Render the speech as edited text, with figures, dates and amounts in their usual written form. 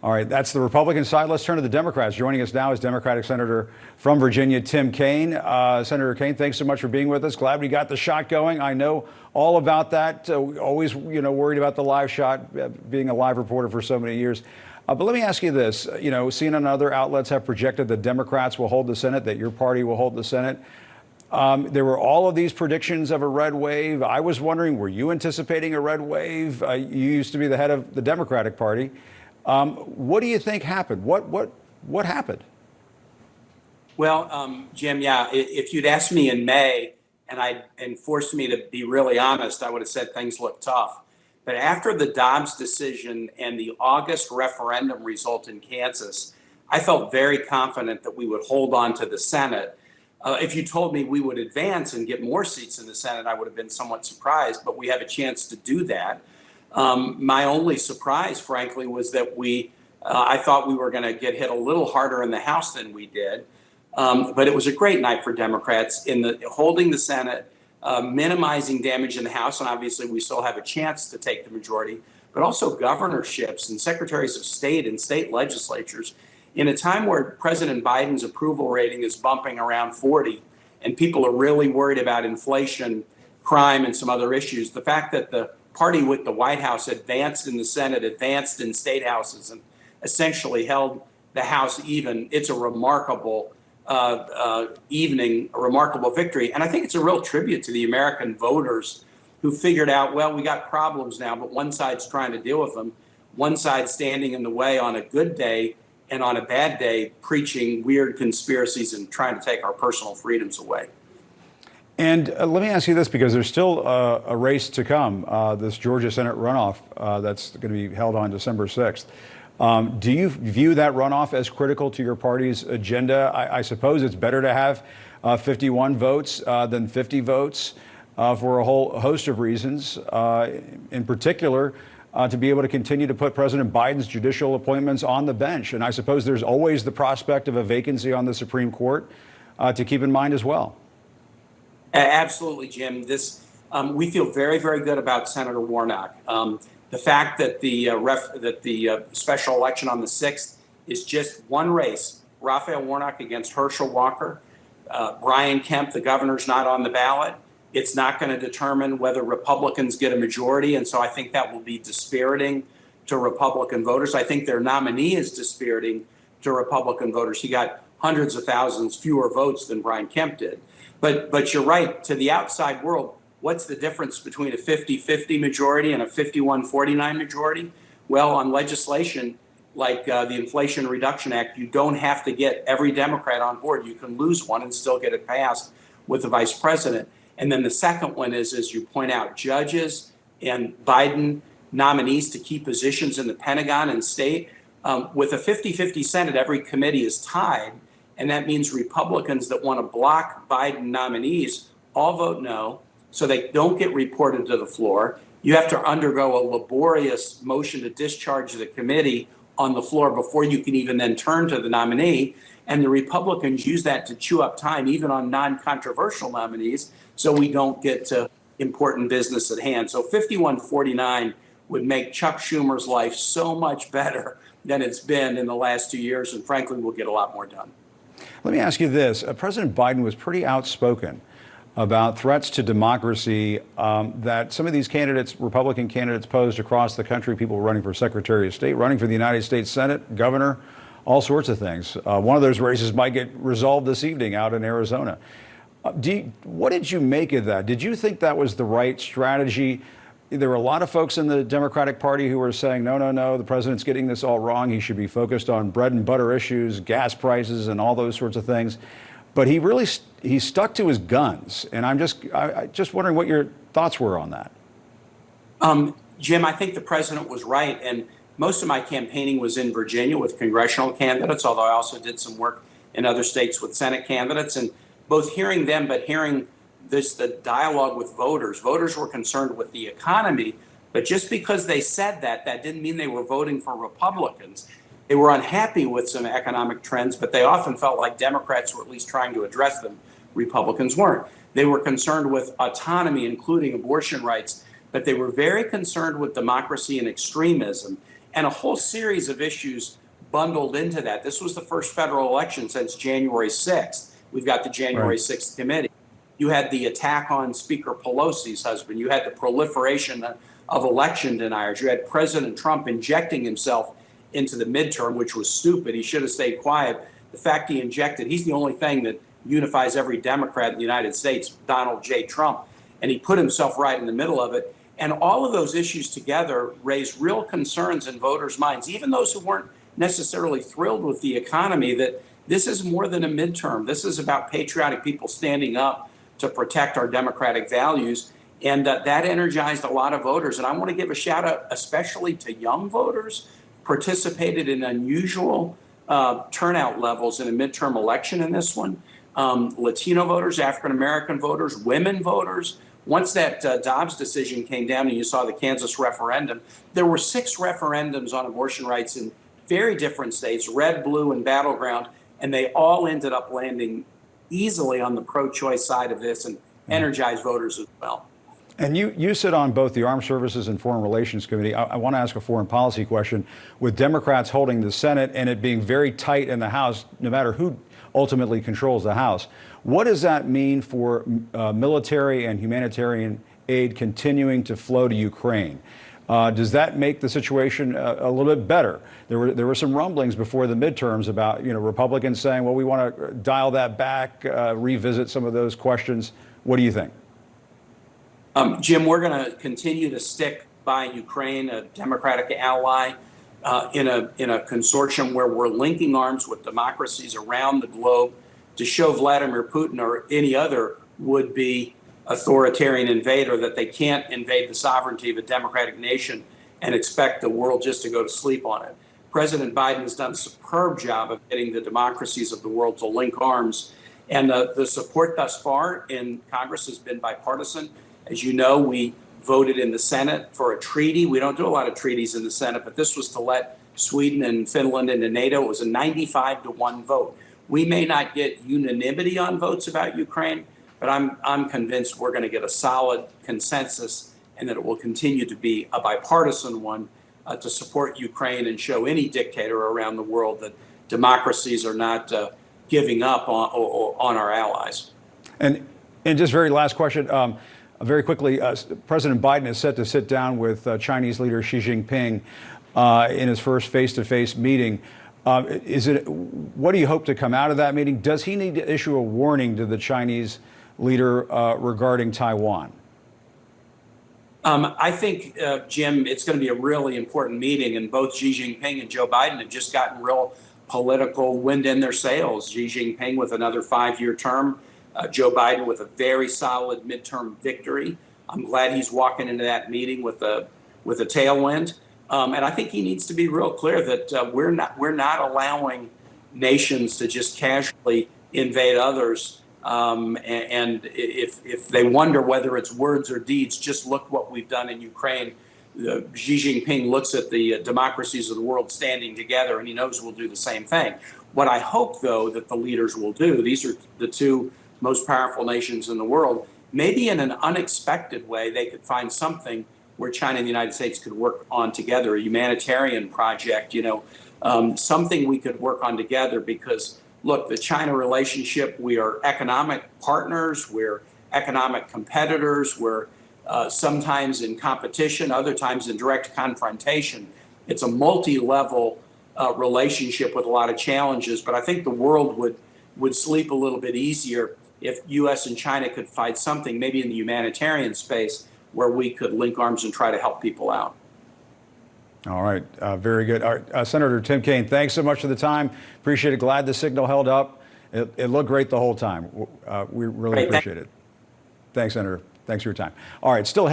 All right, that's the Republican side. Let's turn to the Democrats. Joining us now is Democratic Senator from Virginia, Tim Kaine. Senator Kaine, thanks so much for being with us. Glad we got the shot going. I know all about that. Always, worried about the live shot, being a live reporter for so many years. But let me ask you this. CNN and other outlets have projected that Democrats will hold the Senate, that your party will hold the Senate. There were all of these predictions of a red wave. I was wondering, were you anticipating a red wave? You used to be the head of the Democratic Party. What do you think happened? What happened? Well, Jim, if you'd asked me in May and forced me to be really honest, I would have said things look tough. But after the Dobbs decision and the August referendum result in Kansas, I felt very confident that we would hold on to the Senate. If you told me we would advance and get more seats in the Senate, I would have been somewhat surprised, but we have a chance to do that. My only surprise, frankly, was that I thought we were going to get hit a little harder in the House than we did. But it was a great night for Democrats in holding the Senate, minimizing damage in the House. And obviously, we still have a chance to take the majority, but also governorships and secretaries of state and state legislatures. In a time where President Biden's approval rating is bumping around 40 and people are really worried about inflation, crime, and some other issues, the fact that the party with the White House advanced in the Senate, advanced in state houses, and essentially held the House even. It's a remarkable evening, a remarkable victory. And I think it's a real tribute to the American voters who figured out, well, we got problems now, but one side's trying to deal with them. One side standing in the way on a good day and on a bad day preaching weird conspiracies and trying to take our personal freedoms away. And let me ask you this, because there's still a race to come, this Georgia Senate runoff that's going to be held on December 6th. Do you view that runoff as critical to your party's agenda? I suppose it's better to have 51 votes than 50 votes for a whole host of reasons, in particular, to be able to continue to put President Biden's judicial appointments on the bench. And I suppose there's always the prospect of a vacancy on the Supreme Court to keep in mind as well. Absolutely, Jim. We feel very, very good about Senator Warnock. The fact that the special election on the 6th is just one race, Raphael Warnock against Herschel Walker. Brian Kemp, the governor's not on the ballot. It's not going to determine whether Republicans get a majority, and so I think that will be dispiriting to Republican voters. I think their nominee is dispiriting to Republican voters. He got hundreds of thousands fewer votes than Brian Kemp did. But you're right, to the outside world, what's the difference between a 50-50 majority and a 51-49 majority? Well, on legislation like the Inflation Reduction Act, you don't have to get every Democrat on board. You can lose one and still get it passed with the vice president. And then the second one is, as you point out, judges and Biden nominees to key positions in the Pentagon and state. With a 50-50 Senate, every committee is tied. And that means Republicans that want to block Biden nominees all vote no, so they don't get reported to the floor. You have to undergo a laborious motion to discharge the committee on the floor before you can even then turn to the nominee. And the Republicans use that to chew up time, even on non-controversial nominees, so we don't get to important business at hand. So 51-49 would make Chuck Schumer's life so much better than it's been in the last 2 years, and frankly, we'll get a lot more done. Let me ask you this. President Biden was pretty outspoken about threats to democracy that some of these candidates, Republican candidates, posed across the country, people running for Secretary of State, running for the United States Senate, governor, all sorts of things. One of those races might get resolved this evening out in Arizona. What did you make of that? Did you think that was the right strategy? There were a lot of folks in the Democratic Party who were saying, no, the president's getting this all wrong. He should be focused on bread and butter issues, gas prices, and all those sorts of things. But he stuck to his guns. And I'm just wondering what your thoughts were on that. Jim, I think the president was right. And most of my campaigning was in Virginia with congressional candidates, although I also did some work in other states with Senate candidates. And both hearing them, but hearing the dialogue with voters. Voters were concerned with the economy, but just because they said that didn't mean they were voting for Republicans. They were unhappy with some economic trends, but they often felt like Democrats were at least trying to address them. Republicans weren't. They were concerned with autonomy, including abortion rights, but they were very concerned with democracy and extremism. and a whole series of issues bundled into that. This was the first federal election since January 6th. We've got the January 6th committee. You had the attack on Speaker Pelosi's husband. You had the proliferation of election deniers. You had President Trump injecting himself into the midterm, which was stupid. He should have stayed quiet. The fact he injected, he's the only thing that unifies every Democrat in the United States, Donald J. Trump, and he put himself right in the middle of it. And all of those issues together raised real concerns in voters' minds, even those who weren't necessarily thrilled with the economy, that this is more than a midterm. This is about patriotic people standing up to protect our democratic values. And that energized a lot of voters. And I want to give a shout out especially to young voters, participated in unusual turnout levels in a midterm election in this one. Latino voters, African-American voters, women voters. Once that Dobbs decision came down and you saw the Kansas referendum, there were 6 referendums on abortion rights in very different states, red, blue, and battleground, and they all ended up landing easily on the pro-choice side of this and energized voters as well. And you sit on both the Armed Services and Foreign Relations Committee. I want to ask a foreign policy question. With Democrats holding the Senate and it being very tight in the House, no matter who ultimately controls the House, what does that mean for military and humanitarian aid continuing to flow to Ukraine? Does that make the situation a little bit better? There were some rumblings before the midterms about Republicans saying, well, we want to dial that back, revisit some of those questions. What do you think? Jim, we're going to continue to stick by Ukraine, a democratic ally, in a consortium where we're linking arms with democracies around the globe to show Vladimir Putin or any other would-be authoritarian invader that they can't invade the sovereignty of a democratic nation and expect the world just to go to sleep on it. President Biden has done a superb job of getting the democracies of the world to link arms. And the support thus far in Congress has been bipartisan. As you know, we voted in the Senate for a treaty. We don't do a lot of treaties in the Senate, but this was to let Sweden and Finland into NATO. It was a 95-1 vote. We may not get unanimity on votes about Ukraine, but I'm convinced we're going to get a solid consensus and that it will continue to be a bipartisan one to support Ukraine and show any dictator around the world that democracies are not giving up on our allies. And just very last question. Very quickly, President Biden is set to sit down with Chinese leader Xi Jinping in his first face-to-face meeting. What do you hope to come out of that meeting? Does he need to issue a warning to the Chinese leader regarding Taiwan? I think, Jim, it's going to be a really important meeting, and both Xi Jinping and Joe Biden have just gotten real political wind in their sails. Xi Jinping with another 5-year term. Joe Biden with a very solid midterm victory. I'm glad he's walking into that meeting with a tailwind, and I think he needs to be real clear that we're not allowing nations to just casually invade others. And if they wonder whether it's words or deeds, just look what we've done in Ukraine. Xi Jinping looks at the democracies of the world standing together, and he knows we'll do the same thing. What I hope, though, that the leaders will do, these are the 2 most powerful nations in the world, maybe in an unexpected way, they could find something where China and the United States could work on together, a humanitarian project, something we could work on together. Because, look, the China relationship, we are economic partners, we're economic competitors, we're sometimes in competition, other times in direct confrontation. It's a multi-level relationship with a lot of challenges, but I think the world would sleep a little bit easier if U.S. and China could find something, maybe in the humanitarian space, where we could link arms and try to help people out. All right. Very good. All right, Senator Tim Kaine, thanks so much for the time. Appreciate it. Glad the signal held up. It looked great the whole time. We really appreciate it. Thanks, Senator. Thanks for your time. All right. Still